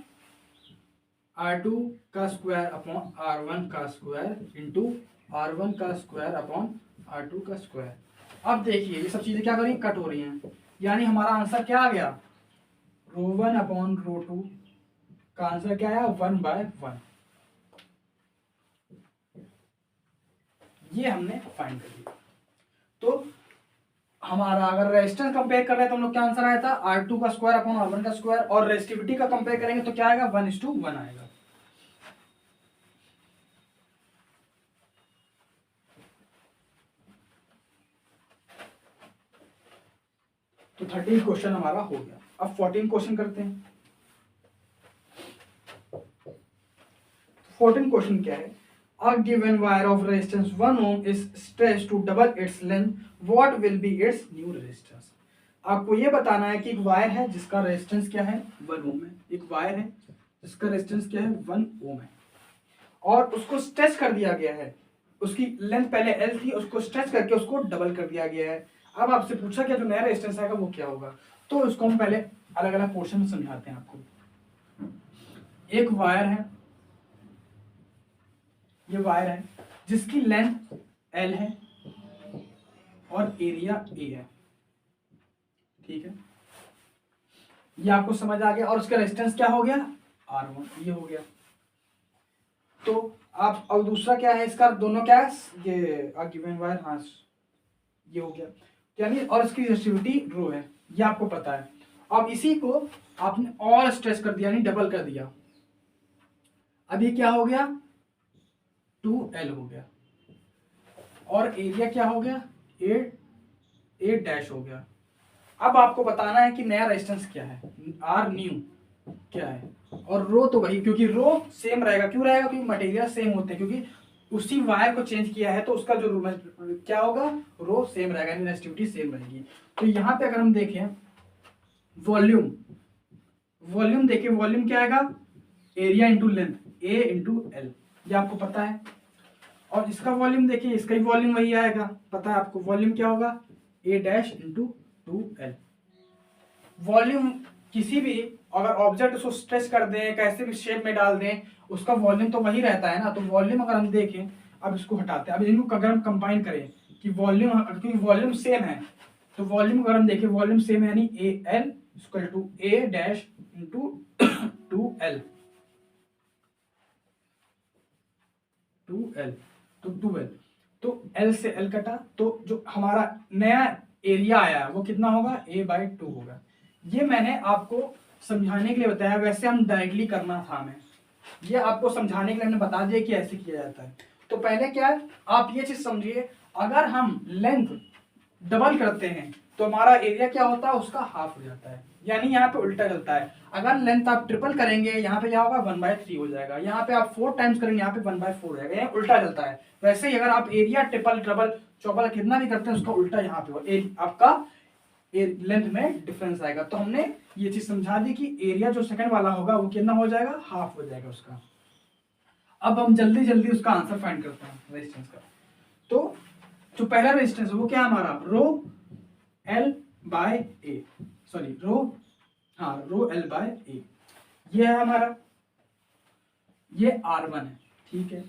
R2 का स्क्वायर अपॉन R1 का स्क्वायर इंटू R1 का स्क्वायर अपॉन R2 का स्क्वायर। अब देखिए ये सब चीजें क्या करेंगी, कट हो रही हैं, यानी हमारा आंसर क्या आ गया, रो वन अपॉन रो टू का आंसर क्या आया 1/1। ये हमने फाइंड कर लिया। तो हमारा अगर रेजिस्टेंस कंपेयर कर रहे हैं तो हम लोग क्या आंसर आया था R2 का स्क्वायर अपॉन R1 का स्क्वायर, और रेजिस्टिविटी का कंपेयर करेंगे तो क्या आएगा 1:1 आएगा। तो 13 क्वेश्चन हमारा हो गया। अब 14 क्वेश्चन करते हैं। 14 क्वेश्चन क्या है, a given wire of resistance 1 ohm is stretched to double its length, what will be its new resistance। आपको ये बताना है कि एक वायर है जिसका रेजिस्टेंस क्या है 1 ओम है, एक वायर है जिसका रेजिस्टेंस क्या है 1 ओम है, और उसको स्ट्रेच कर दिया गया है, उसकी लेंथ पहले L थी, उसको स्ट्रेच करके उसको डबल कर दिया गया है। अब आपसे पूछा कि जो नया रेजिस्टेंस आएगा वो क्या होगा, तो उसको हम पहले अलग अलग पोर्शन में समझाते हैं आपको। एक वायर है, ये वायर है जिसकी लेंथ L है और एरिया A है, ठीक है, ये आपको समझ आ गया। और उसका रेजिस्टेंस क्या हो गया R1, ये हो गया। तो आप अब दूसरा क्या है इसका, दोनों क्या है, ये गिवन वायर, हाँ ये हो गया, यानी और इसकी रेजिस्टिविटी रो है, ये आपको पता है। अब इसी को आपने और स्ट्रेच कर दिया, यानी डबल कर दिया, अब ये क्या हो गया 2L हो गया, और एरिया क्या हो गया A डैश हो गया। अब आपको बताना है कि नया रेजिस्टेंस क्या है, R न्यू क्या है, और रो तो वही, क्योंकि रो सेम रहेगा, क्यों रहेगा, क्योंकि मटेरियल सेम होते हैं, क्योंकि उसी वायर को चेंज किया है तो उसका जो क्या होगा, रो सेम रहेगा, यानी रेजिस्टिविटी सेम रहेगी। तो यहाँ पे अगर हम देखें वॉल्यूम देखिए, वॉल्यूम क्या आएगा area into length A into L, ये आपको पता है। और इसका वॉल्यूम देखिए, इसका ही वॉल्यूम वही आएगा, पता है आपको, वॉल्यूम क्या होगा A dash into 2L। Volume किसी भी अगर ऑब्जेक्ट उसको स्ट्रेच कर दें, कैसे भी शेप में डाल दें, उसका वॉल्यूम तो वही रहता है ना। तो वॉल्यूम अगर हम देखें, अब इसको हटाते हैं, अब इनको अगर हम कंबाइन करें कि वॉल्यूम, क्योंकि वॉल्यूम सेम है, तो वॉल्यूम अगर हम देखें वॉल्यूम सेम है, यानी AL equal to A dash into 2L, तो 2L, तो L से L कटा, तो जो हमारा नया एरिया आया वो कितना होगा A/2 होगा। ये मैंने आपको समझाने के लिए बताया, वैसे हम डायरेक्टली करना था हमें, ये आपको समझाने के लिए मैंने बता दिया कि ऐसे किया जाता है। तो पहले क्या है, आप ये चीज समझिए, अगर हम लेंथ डबल करते हैं तो हमारा एरिया क्या होता है, उसका हाफ हो जाता है, यानी यहाँ पे उल्टा चलता है। अगर लेंथ आप ट्रिपल करेंगे, यहाँ पे क्या होगा 1/3 हो जाएगा, यहाँ पे आप 4 टाइम्स करेंगे, यहाँ पे 1/4 हो जाएगा, उल्टा चलता है। वैसे ही अगर आप एरिया ट्रिपल ट्रिपल चौपल कितना भी करते हैं, उसका उल्टा यहाँ पे आपका लेंथ में डिफरेंस आएगा। तो हमने ये चीज समझा दी कि एरिया जो सेकंड वाला होगा वो कितना हो जाएगा, हाफ हो जाएगा उसका। अब हम जल्दी जल्दी उसका आंसर फाइंड करते हैं रेजिस्टेंस का। तो जो पहला रेजिस्टेंस है वो क्या है हमारा, रो L/A, ये है हमारा, ये R1 है, ठीक है।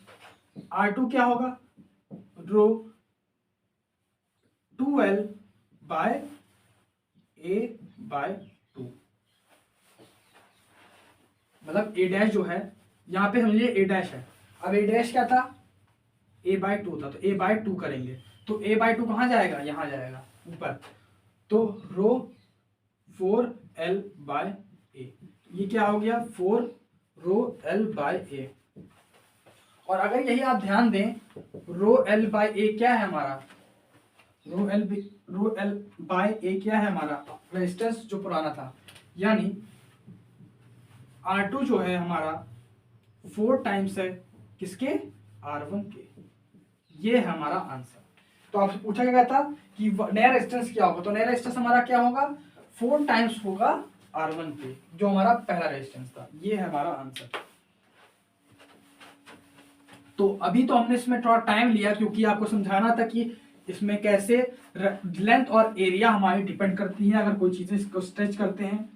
R2 क्या होगा, रो 2L/A/2, मतलब A डैश जो है, यहाँ पे समझिए A डैश है, अब A डैश क्या था A/2 था, तो A/2 करेंगे, तो A/2 कहाँ जाएगा, यहाँ जाएगा ऊपर, तो रो 4L/A, ये क्या हो गया 4 रो L/A। और अगर यही आप ध्यान दें, रो एल बाई ए क्या है हमारा, रो एल बाई ए क्या है हमारा, रेजिस्टेंस जो पुराना था, यानी R2 जो है हमारा 4 टाइम्स है किसके, R1 के। ये है हमारा आंसर। तो आपसे पूछा गया था कि नया रेजिस्टेंस क्या होगा, तो नया रेजिस्टेंस हमारा क्या होगा, 4 टाइम्स होगा R1 के, जो हमारा पहला रेजिस्टेंस था। ये है हमारा आंसर। तो अभी तो हमने इसमें थोड़ा टाइम लिया क्योंकि आपको समझाना था कि इसमें कैसे लेंथ और एरिया हमारी डिपेंड करती है अगर कोई चीजें इसको स्ट्रेच करते हैं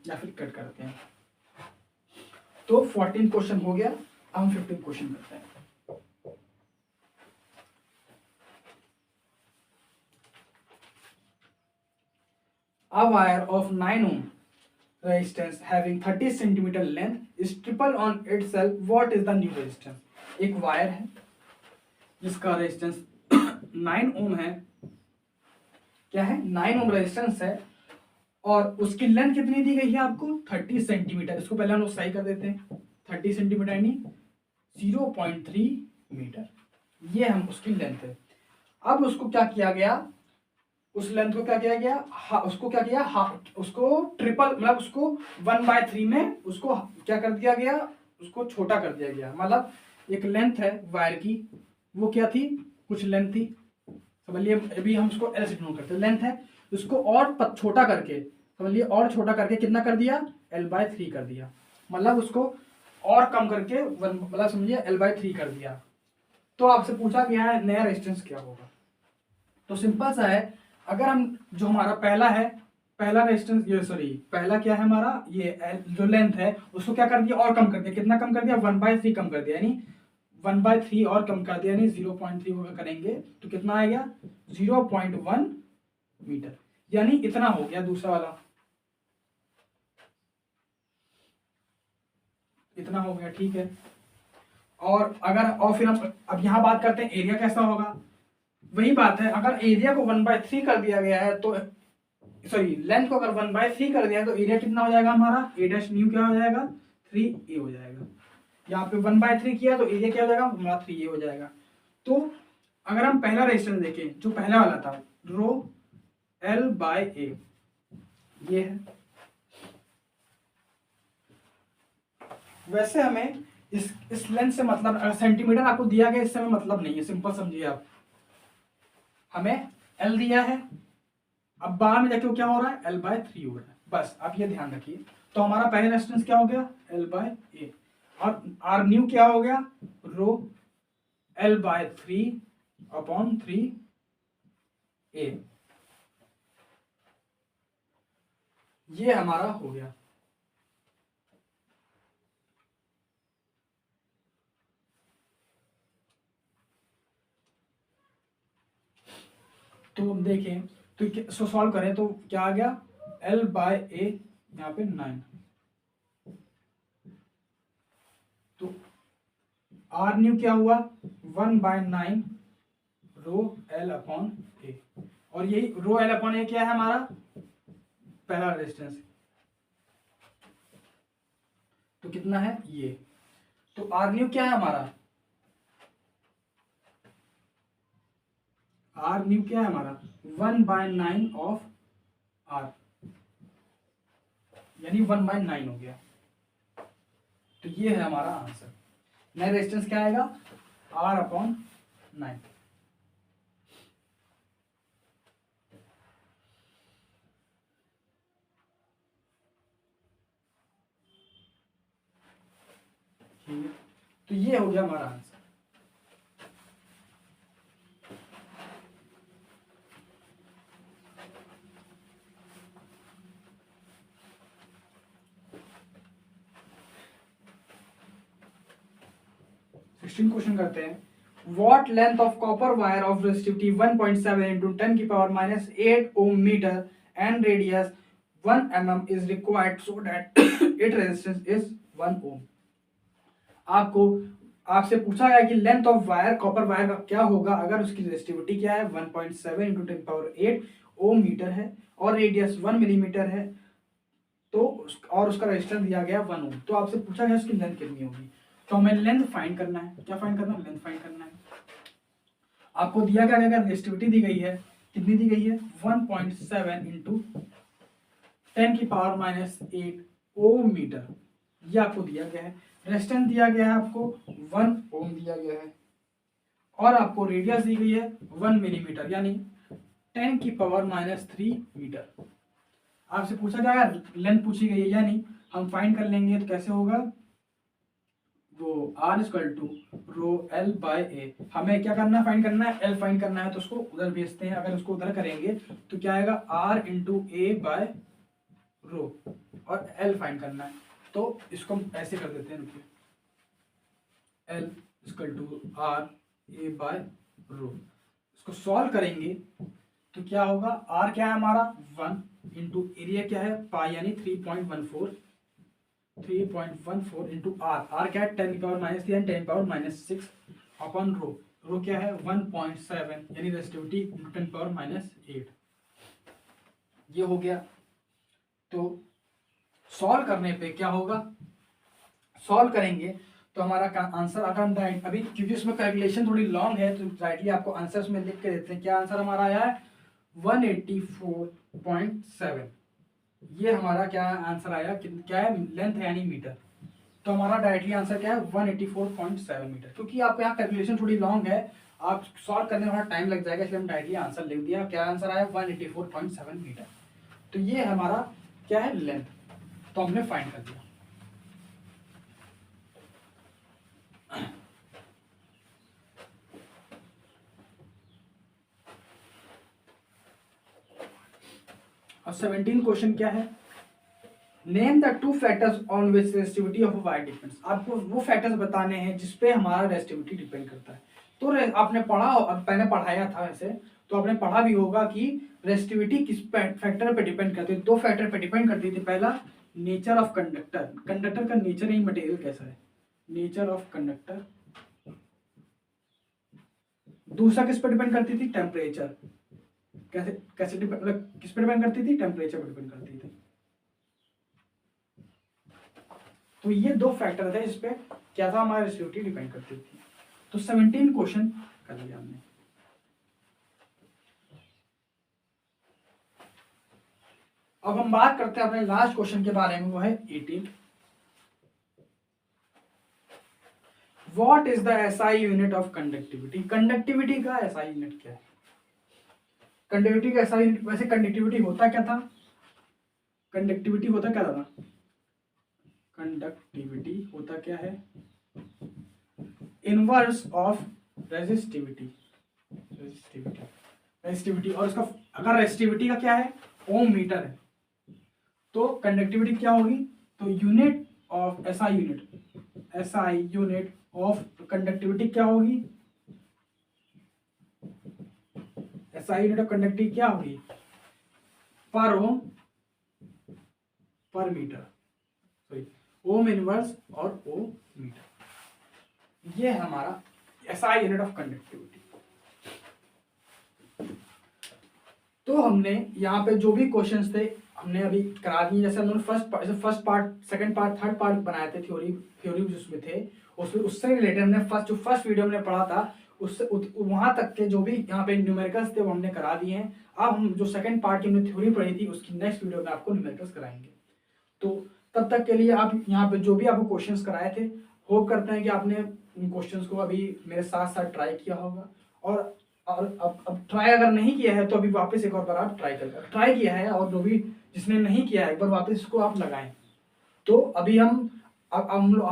या फिर कट करते हैं। तो 14 क्वेश्चन हो गया, हम 15 क्वेश्चन करते हैं। A wire of 9 ohm resistance having 30 centimeter length is triple on itself. What is the new resistance? एक वायर है जिसका रेजिस्टेंस 9 ओम है, क्या है, 9 ओम रेजिस्टेंस है, और उसकी लेंथ कितनी दी गई है आपको, 30 सेंटीमीटर। इसको पहले हम लोग सही कर देते हैं, 30 सेंटीमीटर यानी 0.3 मीटर, ये हम उसकी लेंथ है। अब उसको क्या किया गया, उस लेंथ को क्या किया गया, उसको क्या किया, उसको ट्रिपल मतलब उसको 1/3 में उसको क्या कर दिया गया, उसको छोटा कर दिया गया। मतलब एक लेंथ है वायर की, वो क्या थी, कुछ लेंथ थी, समझ लिए, अभी हम उसको एल से डिनोट करते हैं, लेंथ है, उसको और छोटा करके, समझ लिए, और छोटा करके कितना कर दिया, L/3 कर दिया। मतलब उसको और कम करके मतलब समझिए L/3 कर दिया। तो आपसे पूछा गया है नया रेजिस्टेंस क्या होगा। तो सिंपल सा है, अगर हम जो हमारा पहला है, पहला रेजिस्टेंस, ये सॉरी पहला क्या है हमारा, ये जो लेंथ है उसको क्या कर दिया, और कम कर दिया, कितना कम कर दिया, 1/3 कम कर दिया, यानी 1/3 और कम कर दिया, यानी 0.3 होगा करेंगे तो कितना आएगा, 0.1 मीटर, यानी इतना हो गया। दूसरा वाला इतना हो गया, ठीक है। और अगर, और फिर हम अब यहाँ बात करते हैं एरिया कैसा होगा। वही बात है, अगर एरिया को 1/3 कर दिया गया है तो सॉरी लेंथ को अगर 1/3 कर दिया है तो एरिया कितना हो जाएगा हमारा, a डैश न्यू क्या हो जाएगा, 3a हो जाएगा। यहाँ पे 1/3 किया तो एरिया क्या हो जाएगा हमारा, 3a हो जाएगा। तो अगर हम पहला रेजिस्टेंस देखें, जो पहला वाला था, रो L/A, ये है। वैसे हमें इस लेंथ से मतलब, अगर सेंटीमीटर आपको दिया गया इससे हमें मतलब नहीं है, सिंपल समझिए आप, हमें L दिया है, अब बाहर में जाके क्या हो रहा है, L/3 हो रहा है, बस आप ये ध्यान रखिए। तो हमारा पहला रेजिस्टेंस क्या हो गया, L/A, और R न्यू क्या हो गया, रो L/3/3a, ये हमारा हो गया। तो हम देखें तो सॉल्व करें तो क्या आ गया, L/A यहाँ पे 9, तो R न्यू क्या हुआ, 1/9 रो L/A, और यही रो L/A क्या है हमारा पहला रेजिस्टेंस, तो कितना है ये, तो R न्यू क्या है हमारा, R न्यू क्या है हमारा 1/9 ऑफ R, यानी 1/9 हो गया। तो ये है हमारा आंसर। नया रेजिस्टेंस क्या आएगा, R/9। ठीक है, तो ये हो गया हमारा आंसर। क्वेश्चन करते हैं, what length of copper wire of resistivity 1.7 into 10 की power minus 8 ohm meter and radius 1 mm is required so that its resistance is 1 ohm। आपसे पूछा गया कि length of wire, copper wire का क्या होगा अगर उसकी रेजिस्टिविटी क्या है, 1.7 into 10 power 8 ओम मीटर है और रेडियस 1 मिलीमीटर है, तो और उसका रेजिस्टेंस दिया गया 1 ओम। तो आपसे पूछा गया उसकी लेंथ कितनी होगी। तो तो हमें लेंथ फाइंड करना है। क्या फाइंड करना है? लेंथ फाइंड करना है। आपको दिया क्या गया? रेजिस्टिविटी दी गई है। कितनी दी गई है? 1.7 इंटू 10⁻⁸ ओम मीटर, ये आपको दिया गया है। रेजिस्टेंस दिया गया है आपको 1 ओम दिया गया है, और आपको रेडियस दी गई है 1 मिलीमीटर यानी 10⁻³ मीटर। आपसे पूछा जाएगा, लेंथ पूछी गई है यानी हम फाइंड कर लेंगे। तो कैसे होगा? वो R = रो L बाय ए। हमें क्या करना है? फाइंड करना है L फाइंड करना है, तो उसको उधर भेजते हैं। अगर उसको उधर करेंगे तो क्या आएगा? R इंटू ए बाय रो, और L फाइंड करना है। तो इसको हम ऐसे कर देते हैं, रुकिए, L = R ए बाय रो। इसको सॉल्व करेंगे तो क्या होगा? R क्या है हमारा? 1 इंटू एरिया क्या है? पाई यानी 3.14 इंटू R क्या है? 10⁻³ 10⁻⁶ अपॉन रो। रो क्या है? 1.7 यानी रेजिस्टिविटी 10⁻⁸। ये हो गया। तो सॉल्व करने पे क्या होगा? सॉल्व करेंगे तो हमारा आंसर अगर राइट, अभी क्योंकि उसमें कैलकुलेशन थोड़ी लॉन्ग है तो राइटली आपको आंसर में लिख के देते हैं। क्या आंसर हमारा आया है? 184.7। ये हमारा क्या आंसर आया? क्या है? लेंथ है यानी मीटर। तो हमारा डायरेक्टली आंसर क्या है? 184.7 मीटर। क्योंकि आपको यहाँ कैलकुलेशन थोड़ी लॉन्ग है, आप सॉल्व करने में थोड़ा टाइम लग जाएगा, इसलिए हम डायरेक्टली आंसर लिख दिया। क्या आंसर आया? 184.7 मीटर। तो ये हमारा क्या है? लेंथ। तो हमने फाइंड कर दिया। और 17 क्वेश्चन क्या है? Name the 2 factors on which resistivity of wire depends. आपको वो फैक्टर्स बताने हैं जिसपे हमारा रेजिस्टिविटी डिपेंड करता है। तो आपने पढ़ा, अब पहले पढ़ाया था वैसे, तो आपने पढ़ा भी होगा कि रेजिस्टिविटी किस फैक्टर पे डिपेंड करती है। 2 फैक्टर पे डिपेंड करती थी। पहला, नेचर ऑफ कंडक्टर, कंडक्टर का नेचर ही मटेरियल कैसा है, नेचर ऑफ कंडक्टर। दूसरा किस पे डिपेंड करती थी? टेम्परेचर। कैसे कैसे मतलब किस पे डिपेंड करती थी? टेम्परेचर पे डिपेंड करती थी। तो ये 2 फैक्टर थे जिसपे क्या था? हमारी रेजिस्टिविटी डिपेंड करती थी। तो 17 क्वेश्चन कर लिया हमने। अब हम बात करते हैं अपने लास्ट क्वेश्चन के बारे में, वो है 18। What is the SI unit of conductivity. Conductivity का एसआई यूनिट क्या है? कंडक्टिविटी का एसआई यूनिट, वैसे कंडक्टिविटी होता क्या था? कंडक्टिविटी होता क्या था? कंडक्टिविटी होता क्या है? Inverse of resistivity. रेजिस्टिविटी और उसका, अगर रेजिस्टिविटी का क्या है? ओम मीटर है, तो कंडक्टिविटी क्या होगी? तो unit of SI unit of conductivity क्या होगी? एसआई यूनिट ऑफ कंडक्टिविटी क्या होगी? पर ओम पर मीटर, सॉरी, ओम इनवर्स और ओम मीटर। ये हमारा एसआई यूनिट ऑफ कंडक्टिविटी। तो हमने यहाँ पे जो भी क्वेश्चंस थे हमने अभी करा दिए। जैसे हमने first part, second part, third part बनाए थे, थ्योरी जिसमें थे, उससे रिलेटेड हमने फर्स्ट वीडियो हमने पढ़ा था, उससे वहां तक के जो भी यहाँ पे न्यूमेरिकल्स थे वो हमने करा दिए हैं। अब हम जो सेकंड पार्ट की हमने थ्योरी पढ़ी थी उसकी नेक्स्ट वीडियो में आपको न्यूमेरिकल्स कराएंगे। तो तब तक के लिए आप यहाँ पे जो भी आपको क्वेश्चंस कराए थे, होप करते हैं कि आपने उन क्वेश्चंस को अभी मेरे साथ साथ ट्राई किया होगा। और अब ट्राई अगर नहीं किया है तो अभी वापस एक और बार आप ट्राई किया है, और जो भी जिसने नहीं किया है एक बार वापस इसको आप लगाएं। तो अभी हम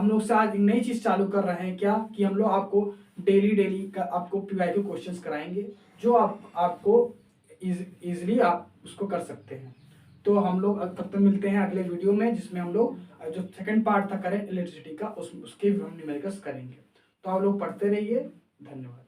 लोग से आज नई चीज चालू कर रहे हैं, क्या कि हम लोग आपको डेली का आपको पीवाईक्यू क्वेश्चंस कराएंगे, जो आपको इजीली आप उसको कर सकते हैं। तो हम लोग तब तक मिलते हैं अगले वीडियो में, जिसमें हम लोग जो सेकंड पार्ट था करेंट इलेक्ट्रिसिटी का उसके हम न्यूमेरिकल्स करेंगे। तो आप लोग पढ़ते रहिए। धन्यवाद।